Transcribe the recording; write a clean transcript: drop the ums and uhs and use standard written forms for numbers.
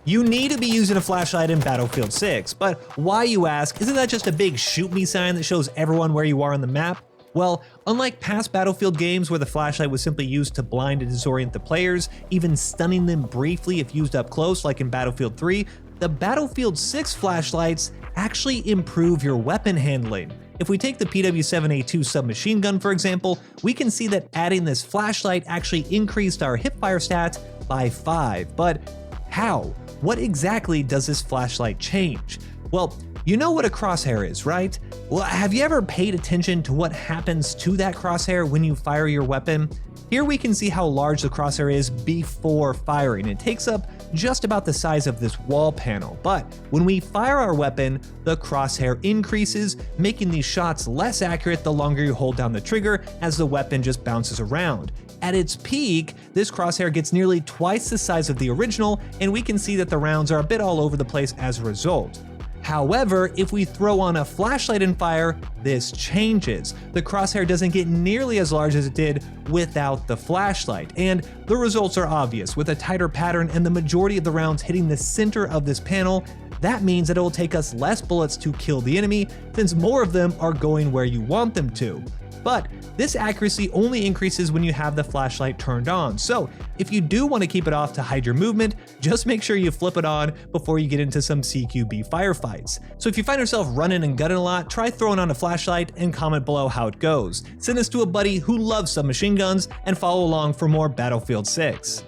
You need to be using a flashlight in Battlefield 6, but why, you ask? Isn't that just a big shoot me sign that shows everyone where you are on the map? Well, unlike past Battlefield games where the flashlight was simply used to blind and disorient the players, even stunning them briefly if used up close like in Battlefield 3, the Battlefield 6 flashlights actually improve your weapon handling. If we take the PW7A2 submachine gun for example, we can see that adding this flashlight actually increased our hipfire stats by 5, but how? What exactly does this flashlight change? Well, you know what a crosshair is, right? Well, have you ever paid attention to what happens to that crosshair when you fire your weapon? Here we can see how large the crosshair is before firing. It takes up just about the size of this wall panel, but when we fire our weapon, the crosshair increases, making these shots less accurate the longer you hold down the trigger as the weapon just bounces around. At its peak, this crosshair gets nearly twice the size of the original, and we can see that the rounds are a bit all over the place as a result. However, if we throw on a flashlight and fire, this changes. The crosshair doesn't get nearly as large as it did without the flashlight, and the results are obvious. With a tighter pattern and the majority of the rounds hitting the center of this panel, that means that it will take us less bullets to kill the enemy, since more of them are going where you want them to. But this accuracy only increases when you have the flashlight turned on, so if you do want to keep it off to hide your movement, just make sure you flip it on before you get into some CQB firefights. So if you find yourself running and gunning a lot, try throwing on a flashlight and comment below how it goes. Send this to a buddy who loves submachine guns and follow along for more Battlefield 6.